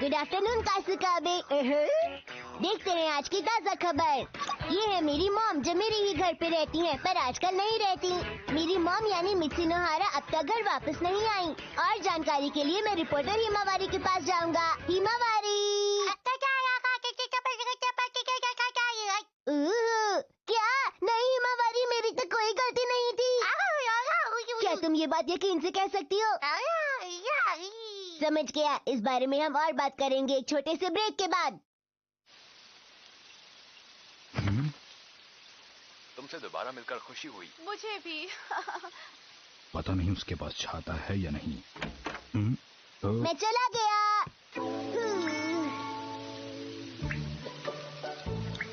Good afternoon कासुकाबे। देखते हैं आज की ताज़ा खबर। ये है मेरी मॉम जो मेरे ही घर पे रहती हैं, पर आजकल नहीं रहती। मेरी मॉम यानी मित्सुनोहारा अब तक घर वापस नहीं आई। और जानकारी के लिए मैं रिपोर्टर हिमावारी के पास जाऊंगा। हिमावारी, क्या? नहीं हिमावारी, मेरी तो कोई गलती नहीं थी। क्या तुम ये बात यकीन से कह सकती हो? समझ गया। इस बारे में हम और बात करेंगे एक छोटे से ब्रेक के बाद। तुमसे दोबारा मिलकर खुशी हुई। मुझे भी। पता नहीं उसके पास छाता है या नहीं। मैं चला गया।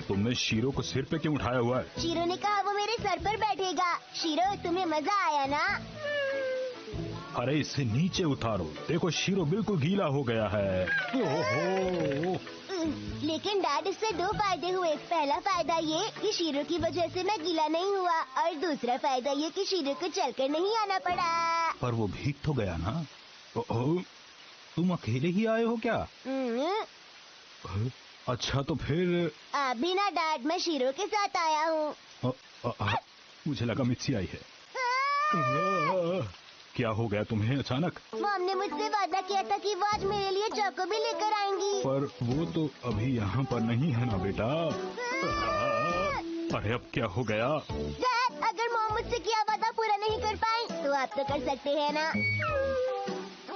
तुमने शीरो को सिर पे क्यों उठाया हुआ है? शीरो ने कहा वो मेरे सर पर बैठेगा। शीरो, तुम्हें मजा आया ना? अरे इसे नीचे उतारो। देखो शीरो बिल्कुल गीला हो गया है। ओहो। लेकिन डैड, इससे दो फायदे हुए। पहला फायदा ये कि शीरो की वजह से मैं गीला नहीं हुआ, और दूसरा फायदा ये कि शीरो को चलकर नहीं आना पड़ा। पर वो भीग तो गया ना। ओहो, तुम अकेले ही आए हो क्या? अच्छा तो फिर आप भी ना डैड, मैं शीरो के साथ आया हूँ। मुझे लगा मिर्ची आई है। क्या हो गया तुम्हें अचानक? मॉम ने मुझसे वादा किया था कि वो आज मेरे लिए चॉको भी लेकर आएंगी। पर वो तो अभी यहाँ पर नहीं है ना बेटा। अरे अब क्या हो गया? डैड, अगर मॉम मुझसे किया वादा पूरा नहीं कर पाए तो आप तो कर सकते हैं ना?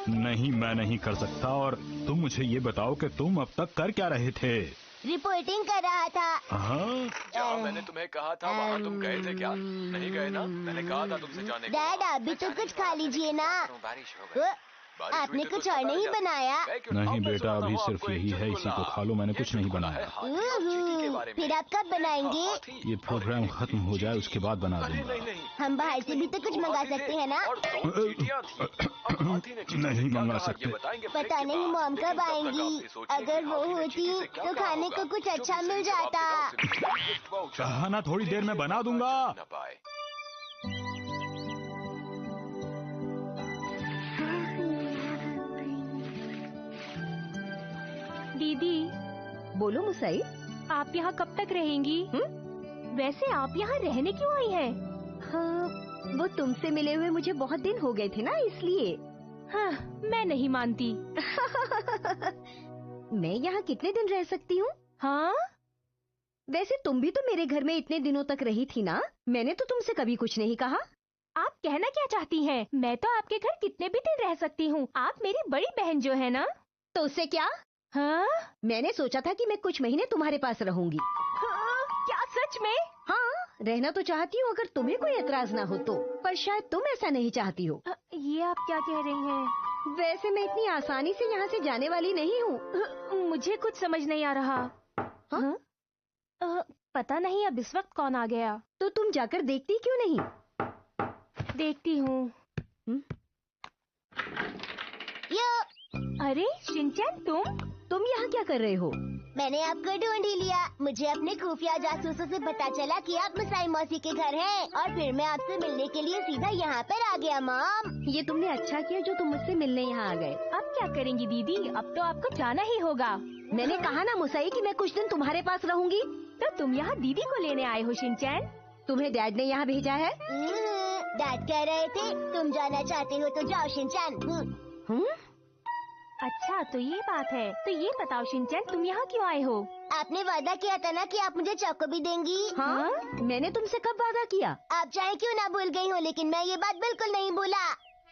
नहीं, मैं नहीं कर सकता। और तुम मुझे ये बताओ कि तुम अब तक कर क्या रहे थे? रिपोर्टिंग कर रहा था। जहाँ मैंने तुम्हें कहा था वहाँ तुम गए थे क्या? नहीं गए ना? मैंने कहा था तुमसे जाने को। डैड, आप भी तो कुछ खा लीजिए ना। बारिश हो गई। आपने कुछ और नहीं बनाया? नहीं बेटा, अभी सिर्फ यही है, इसी को खा लो। मैंने कुछ नहीं बनाया। फिर आप कब बनाएंगे? ये प्रोग्राम खत्म हो जाए उसके बाद बना दूंगा। हम बाहर से भी तो कुछ मंगा सकते हैं ना? नहीं मंगा सकते। पता नहीं मॉम कब आएंगी। अगर वो होती तो खाने को कुछ अच्छा मिल जाता। कहा ना थोड़ी देर में बना दूंगा। दीदी, बोलो मुसाई। आप यहाँ कब तक रहेंगी? वैसे आप यहाँ रहने क्यों आई हैं? हाँ, वो तुमसे मिले हुए मुझे बहुत दिन हो गए थे ना, इसलिए। हाँ, मैं नहीं मानती। मैं यहाँ कितने दिन रह सकती हूँ? हाँ? वैसे तुम भी तो मेरे घर में इतने दिनों तक रही थी ना। मैंने तो तुमसे कभी कुछ नहीं कहा। आप कहना क्या चाहती हैं? मैं तो आपके घर कितने भी दिन रह सकती हूँ। आप मेरी बड़ी बहन जो है ना। तो उससे क्या? हाँ? मैंने सोचा था कि मैं कुछ महीने तुम्हारे पास रहूंगी। हाँ, क्या सच में? हाँ, रहना तो चाहती हूँ अगर तुम्हें कोई एतराज ना हो तो। पर शायद तुम ऐसा नहीं चाहती हो। ये आप क्या कह रही हैं? वैसे मैं इतनी आसानी से यहाँ से जाने वाली नहीं हूँ। मुझे कुछ समझ नहीं आ रहा। हाँ? पता नहीं अब इस वक्त कौन आ गया। तो तुम जाकर देखती क्यों नहीं? देखती हूँ। अरे शिनचैन, तुम यहाँ क्या कर रहे हो? मैंने आपको ढूंढ ही लिया। मुझे अपने खुफिया जासूसों से पता चला कि आप मुसाई मौसी के घर हैं, और फिर मैं आपसे मिलने के लिए सीधा यहाँ पर आ गया। मॉम, ये तुमने अच्छा किया जो तुम मुझसे मिलने यहाँ आ गए। अब क्या करेंगी दीदी? अब तो आपको जाना ही होगा। मैंने कहा ना मुसाई कि मैं कुछ दिन तुम्हारे पास रहूंगी। तो तुम यहाँ दीदी को लेने आए हो शिनचैन? तुम्हें डैड ने यहाँ भेजा है? डैड कह रहे थे तुम जाना चाहते हो तो जाओ शिनचैन। अच्छा, तो ये बात है। तो ये बताओ शिनचैन, तुम यहाँ क्यों आए हो? आपने वादा किया था ना कि आप मुझे चॉको भी देंगी। हाँ? मैंने तुमसे कब वादा किया? आप चाहे क्यों ना भूल गई हो, लेकिन मैं ये बात बिल्कुल नहीं भूला।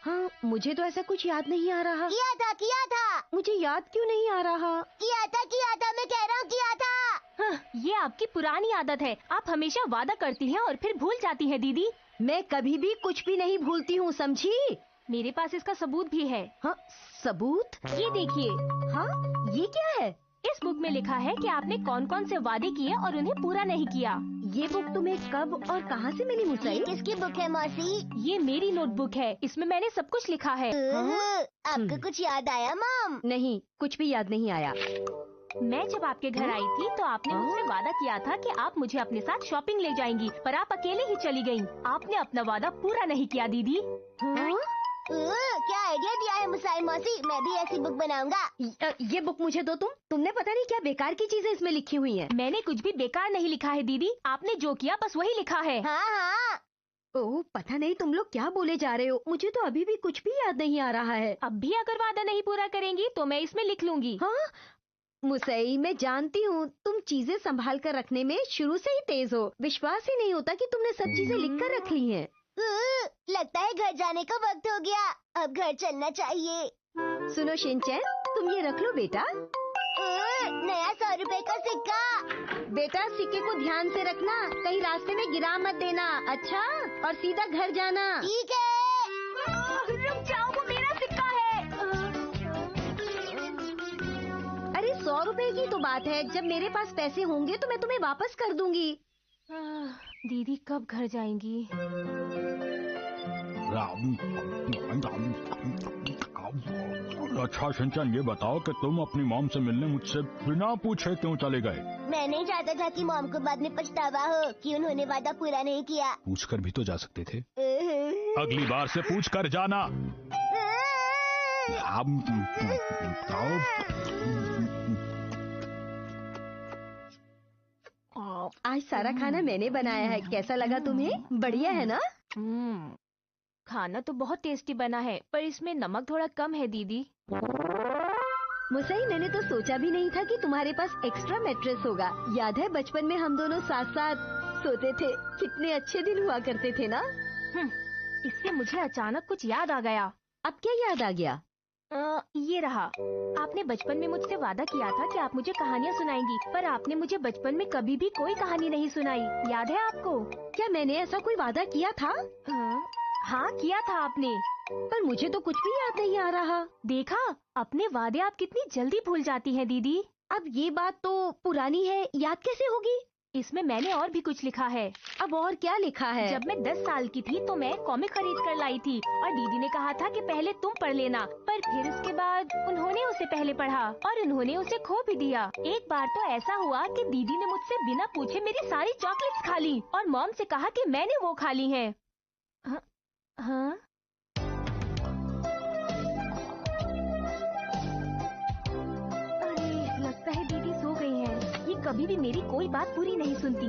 हाँ, मुझे तो ऐसा कुछ याद नहीं आ रहा। किया था। मुझे याद क्यों नहीं आ रहा? किया था, मैं कह रहा हूँ किया था। हाँ, ये आपकी पुरानी आदत है। आप हमेशा वादा करती हैं और फिर भूल जाती हैं दीदी। मैं कभी भी कुछ भी नहीं भूलती हूँ, समझी? मेरे पास इसका सबूत भी है। हाँ, सबूत? ये देखिए। हाँ, ये क्या है? इस बुक में लिखा है कि आपने कौन कौन से वादे किए और उन्हें पूरा नहीं किया। ये बुक तुम्हें कब और कहाँ से मिली मुसाई? ये किसकी बुक है मौसी? ये मेरी नोटबुक है। इसमें मैंने सब कुछ लिखा है। आपको कुछ याद आया मॉम? नहीं, कुछ भी याद नहीं आया। मैं जब आपके घर आई थी तो आपने मुझसे वादा किया था कि आप मुझे अपने साथ शॉपिंग ले जाएंगी, पर आप अकेले ही चली गयी। आपने अपना वादा पूरा नहीं किया दीदी। क्या आइडिया दिया है मुसाई मौसी, मैं भी ऐसी बुक बनाऊंगा। ये बुक मुझे दो तुमने पता नहीं क्या बेकार की चीजें इसमें लिखी हुई हैं। मैंने कुछ भी बेकार नहीं लिखा है दीदी, आपने जो किया बस वही लिखा है। हाँ हाँ, ओह पता नहीं तुम लोग क्या बोले जा रहे हो, मुझे तो अभी भी कुछ भी याद नहीं आ रहा है। अब भी अगर वादा नहीं पूरा करेंगी तो मैं इसमें लिख लूंगी। हाँ मुसई, मैं जानती हूँ तुम चीजें संभाल कर रखने में शुरू से ही तेज हो। विश्वास ही नहीं होता कि तुमने सब चीजें लिख कर रख ली हैं। लगता है घर जाने का वक्त हो गया, अब घर चलना चाहिए। सुनो शिनचैन, तुम ये रख लो बेटा। नया 100 रुपए का सिक्का। बेटा सिक्के को ध्यान से रखना, कहीं रास्ते में गिरा मत देना, अच्छा? और सीधा घर जाना। ठीक है। रुक जाओ, वो मेरा सिक्का है। अरे 100 रुपए की तो बात है, जब मेरे पास पैसे होंगे तो मैं तुम्हें वापस कर दूंगी। दीदी कब घर जाएंगी? अच्छा शिनचैन, ये बताओ कि तुम अपनी मॉम से मिलने मुझसे बिना पूछे क्यों चले गए? मैं नहीं चाहता था कि मॉम को बाद में पछतावा हो कि उन्होंने वादा पूरा नहीं किया। पूछकर भी तो जा सकते थे। अगली बार से पूछ कर जाना। आज सारा खाना मैंने बनाया है, कैसा लगा तुम्हें? बढ़िया है ना? खाना तो बहुत टेस्टी बना है, पर इसमें नमक थोड़ा कम है दीदी। मुसई, मैंने तो सोचा भी नहीं था कि तुम्हारे पास एक्स्ट्रा मैट्रेस होगा। याद है बचपन में हम दोनों साथ साथ सोते थे, कितने अच्छे दिन हुआ करते थे ना? इससे मुझे अचानक कुछ याद आ गया। अब क्या याद आ गया? ये रहा। आपने बचपन में मुझसे वादा किया था कि आप मुझे कहानियाँ सुनाएंगी, पर आपने मुझे बचपन में कभी भी कोई कहानी नहीं सुनाई। याद है आपको? क्या मैंने ऐसा कोई वादा किया था? हाँ किया था आपने, पर मुझे तो कुछ भी याद नहीं आ रहा। देखा, अपने वादे आप कितनी जल्दी भूल जाती हैं दीदी। अब ये बात तो पुरानी है, याद कैसे होगी? इसमें मैंने और भी कुछ लिखा है। अब और क्या लिखा है? जब मैं 10 साल की थी तो मैं कॉमिक खरीद कर लाई थी और दीदी ने कहा था कि पहले तुम पढ़ लेना, पर फिर उसके बाद उन्होंने उसे पहले पढ़ा और उन्होंने उसे खो भी दिया। एक बार तो ऐसा हुआ कि दीदी ने मुझसे बिना पूछे मेरी सारी चॉकलेट्स खा ली और मॉम से कहा कि मैंने वो खा ली हैं। हाँ? अरे लगता है दीदी सो गई हैं। ये कभी भी मेरी कोई बात पूरी नहीं सुनती।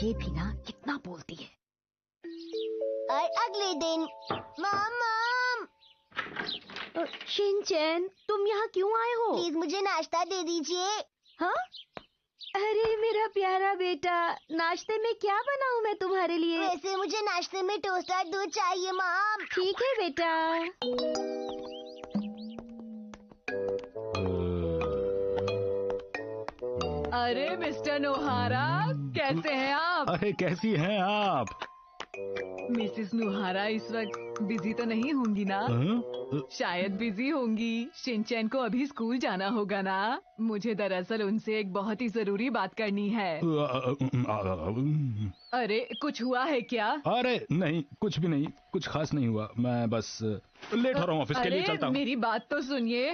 ये भी ना कितना बोलती है। और अगले दिन, मॉम शिनचैन, तुम यहाँ क्यों आए हो? प्लीज मुझे नाश्ता दे दीजिए। हाँ? अरे मेरा प्यारा बेटा, नाश्ते में क्या बनाऊँ मैं तुम्हारे लिए? वैसे मुझे नाश्ते में टोस्ट और दूध चाहिए मॉम। ठीक है बेटा। अरे मिस्टर नोहारा, कैसे हैं आप? अरे कैसी हैं आप? मिसेस नोहारा इस वक्त बिजी तो नहीं होंगी ना? शायद बिजी होंगी। शिनचैन को अभी स्कूल जाना होगा ना? मुझे दरअसल उनसे एक बहुत ही जरूरी बात करनी है। अरे कुछ हुआ है क्या? अरे नहीं, कुछ भी नहीं, कुछ खास नहीं हुआ। मैं बस लेट हो रहा हूँ, ऑफिस के लिए चलता हूँ। मेरी बात तो सुनिए।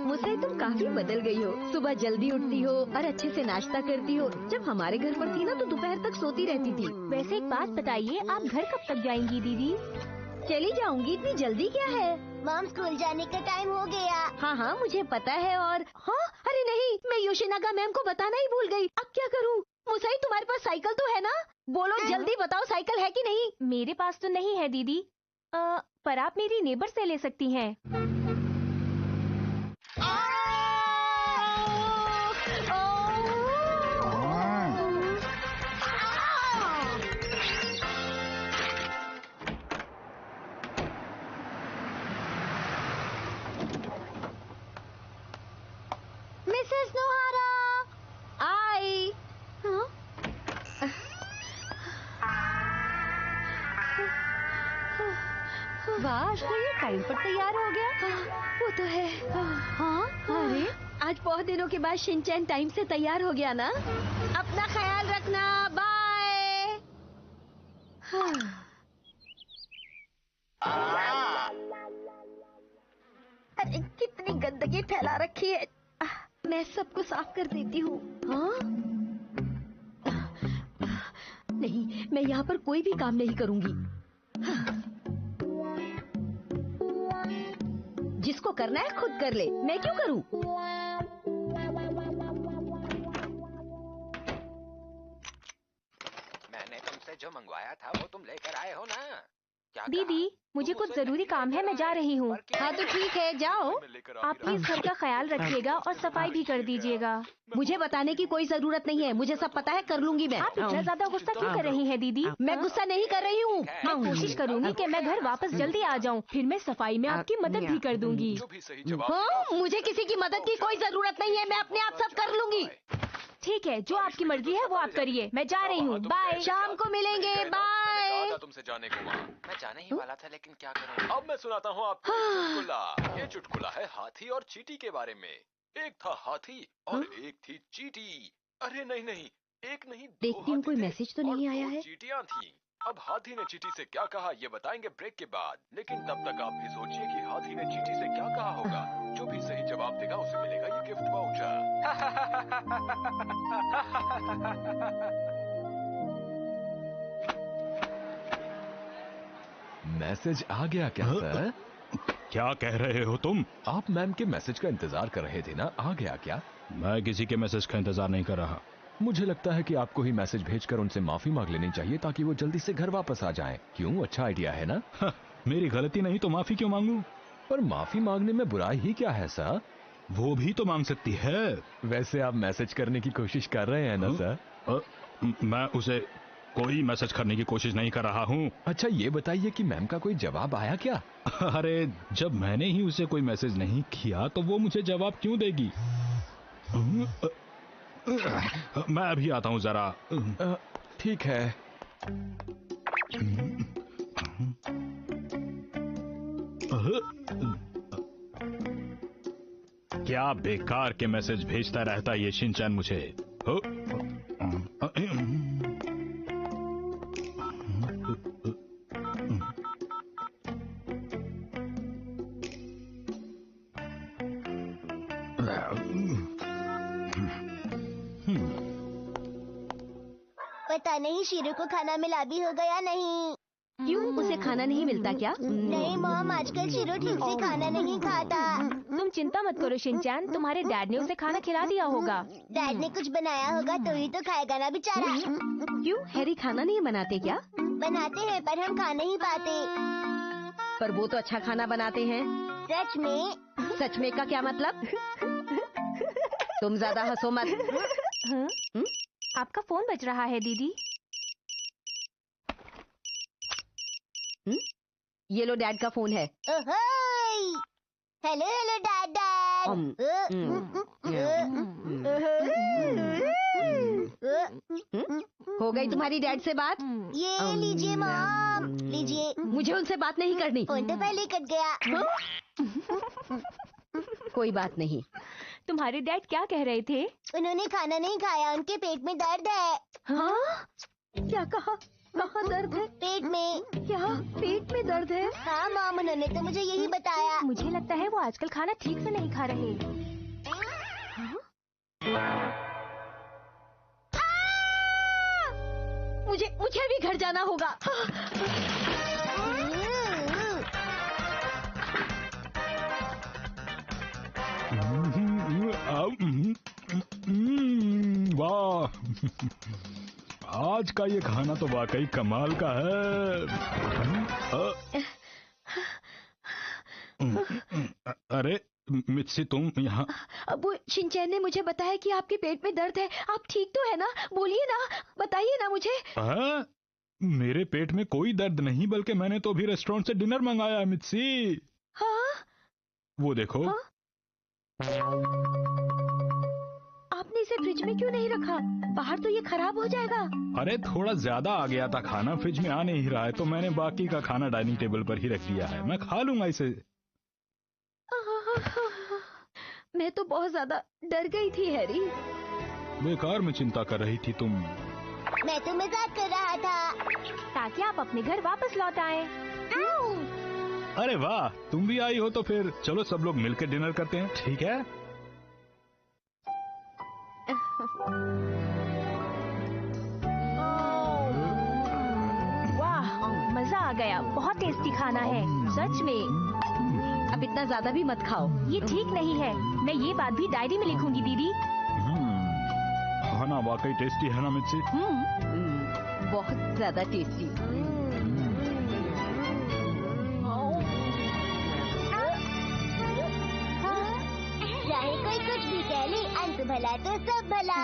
मुझसे तुम काफी बदल गई हो। सुबह जल्दी उठती हो और अच्छे से नाश्ता करती हो। जब हमारे घर पर थी ना तो दोपहर तक सोती रहती थी। वैसे एक बात बताइए, आप घर कब तक जाएंगी दीदी? चली जाऊंगी, इतनी जल्दी क्या है? मॉम स्कूल जाने का टाइम हो गया। हाँ हाँ मुझे पता है। और हाँ, अरे नहीं, मैं योशिनागा मैम को बताना ही भूल गई। अब क्या करूँ? मुसाई, तुम्हारे पास साइकिल तो है ना? बोलो जल्दी बताओ, साइकिल है कि नहीं? मेरे पास तो नहीं है दीदी, पर आप मेरी नेबर से ले सकती हैं। मिसेस नोहारा आई। हाँ? वाह, आज तो ये टाइम पर तैयार हो गया। वो तो है। हाँ? अरे आज बहुत दिनों के बाद शिनचैन टाइम से तैयार हो गया ना? अपना ख्याल रखना, बाय। अरे कितनी गंदगी फैला रखी है। मैं सबको साफ कर देती हूँ। हाँ? नहीं, मैं यहाँ पर कोई भी काम नहीं करूँगी। जिसको करना है खुद कर ले, मैं क्यों करूँ? मैंने तुमसे जो मंगवाया था वो तुम लेकर आए हो ना? क्या दीदी, मुझे कुछ जरूरी काम है, मैं जा रही हूँ। हाँ तो ठीक है, जाओ। आप प्लीज घर का ख्याल रखिएगा और सफाई भी कर दीजिएगा। मुझे बताने की कोई जरूरत नहीं है, मुझे सब पता है, कर लूंगी मैं। आप इतना ज्यादा गुस्सा क्यों कर रही हैं दीदी? मैं गुस्सा नहीं कर रही हूँ। मैं कोशिश करूंगी कि मैं घर वापस जल्दी आ जाऊँ, फिर मैं सफाई में आपकी मदद भी कर दूंगी। जो भी सही जवाब हाँ, मुझे किसी की मदद की कोई जरूरत नहीं है, मैं अपने आप सब कर लूंगी। ठीक है, जो आपकी मर्जी है वो आप करिए। मैं जा रही हूँ, बाय। शाम को मिलेंगे, बाय। तुमसे जाने को वहाँ मैं जाने ही वाला था, लेकिन क्या करूँ। अब मैं सुनाता हूँ आपको एक चुटकुला। ये चुटकुला है हाथी और चींटी के बारे में। एक था हाथी और एक थी चींटी। अरे नहीं नहीं, एक नहीं, दो देखती हूँ कोई हाथी थे मैसेज तो नहीं और आया दो है। चींटियां थीं। अब हाथी ने चींटी से क्या कहा ये बताएंगे ब्रेक के बाद, लेकिन तब तक आप भी सोचिए कि हाथी ने चींटी से क्या कहा होगा। जो भी सही जवाब देगा उसे मिलेगा ये गिफ्ट वाउचर। मैसेज आ गया क्या सर? क्या कह रहे हो तुम? आप मैम के मैसेज का इंतजार कर रहे थे ना, आ गया क्या? मैं किसी के मैसेज का इंतजार नहीं कर रहा। मुझे लगता है कि आपको ही मैसेज भेजकर उनसे माफी मांग लेनी चाहिए ताकि वो जल्दी से घर वापस आ जाएं। क्यों, अच्छा आइडिया है ना? मेरी गलती नहीं तो माफी क्यों मांगू? पर माफी मांगने में बुराई ही क्या है सर? वो भी तो मांग सकती है। वैसे आप मैसेज करने की कोशिश कर रहे हैं ना सर? मैं उसे कोई मैसेज करने की कोशिश नहीं कर रहा हूँ। अच्छा ये बताइए कि मैम का कोई जवाब आया क्या? अरे जब मैंने ही उसे कोई मैसेज नहीं किया तो वो मुझे जवाब क्यों देगी? मैं अभी आता हूँ जरा। ठीक है। क्या बेकार के मैसेज भेजता रहता ये शिनचैन मुझे। पता नहीं शीरू को खाना मिला भी होगा या नहीं। क्यों, उसे खाना नहीं मिलता क्या? नहीं मॉम, आजकल शीरू ठीक से खाना नहीं खाता। तुम चिंता मत करो शिनचैन, तुम्हारे डैड ने उसे खाना खिला दिया होगा। डैड ने कुछ बनाया होगा तो ही तो खाएगा ना बेचारा। क्यों, हैरी खाना नहीं बनाते क्या? बनाते हैं पर हम खा नहीं पाते। पर वो तो अच्छा खाना बनाते हैं। सच में? सच में का क्या मतलब? तुम ज्यादा हंसो मत। आपका फोन बज रहा है दीदी। ये लो डैड का फोन है। हेलो हेलो डैड हो गई तुम्हारी डैड से बात? ये लीजिए मॉम, लीजिए। मुझे उनसे बात नहीं करनी। फोन तो पहले कट गया। कोई बात नहीं। तुम्हारे डैड क्या कह रहे थे? उन्होंने खाना नहीं खाया, उनके पेट में दर्द है। हाँ? क्या कहा? कहाँ दर्द है? पेट में। क्या पेट में दर्द है? हाँ मॉम, उन्होंने तो मुझे यही बताया। मुझे लगता है वो आजकल खाना ठीक से नहीं खा रहे। मुझे भी घर जाना होगा। वाह, आज का ये खाना तो वाकई कमाल का है। अरे मित्सी, तुम यहाँ? अब शिनचैन ने मुझे बताया कि आपके पेट में दर्द है। आप ठीक तो है ना? बोलिए ना, बताइए ना मुझे। मेरे पेट में कोई दर्द नहीं, बल्कि मैंने तो अभी रेस्टोरेंट से डिनर मंगाया है मित्सी। हाँ? वो देखो। हाँ? आपने इसे फ्रिज में क्यों नहीं रखा? बाहर तो ये खराब हो जाएगा। अरे थोड़ा ज्यादा आ गया था खाना, फ्रिज में आ नहीं रहा है तो मैंने बाकी का खाना डाइनिंग टेबल पर ही रख दिया है। मैं खा लूंगा इसे। मैं तो बहुत ज्यादा डर गई थी हैरी। बेकार में चिंता कर रही थी तुम। मैं तो मजाक कर रहा था। ताकि आप अपने घर वापस लौट आए। अरे वाह, तुम भी आई हो तो फिर चलो सब लोग मिलकर डिनर करते हैं, ठीक है? वाह, मजा आ गया। बहुत टेस्टी खाना है, सच में। अब इतना ज्यादा भी मत खाओ। ये ठीक नहीं है। मैं ये बात भी डायरी में लिखूंगी दीदी। खाना वाकई टेस्टी है ना मिर्ची? बहुत ज्यादा टेस्टी। चाहे कोई कुछ भी कह ले, अंत भला तो सब भला।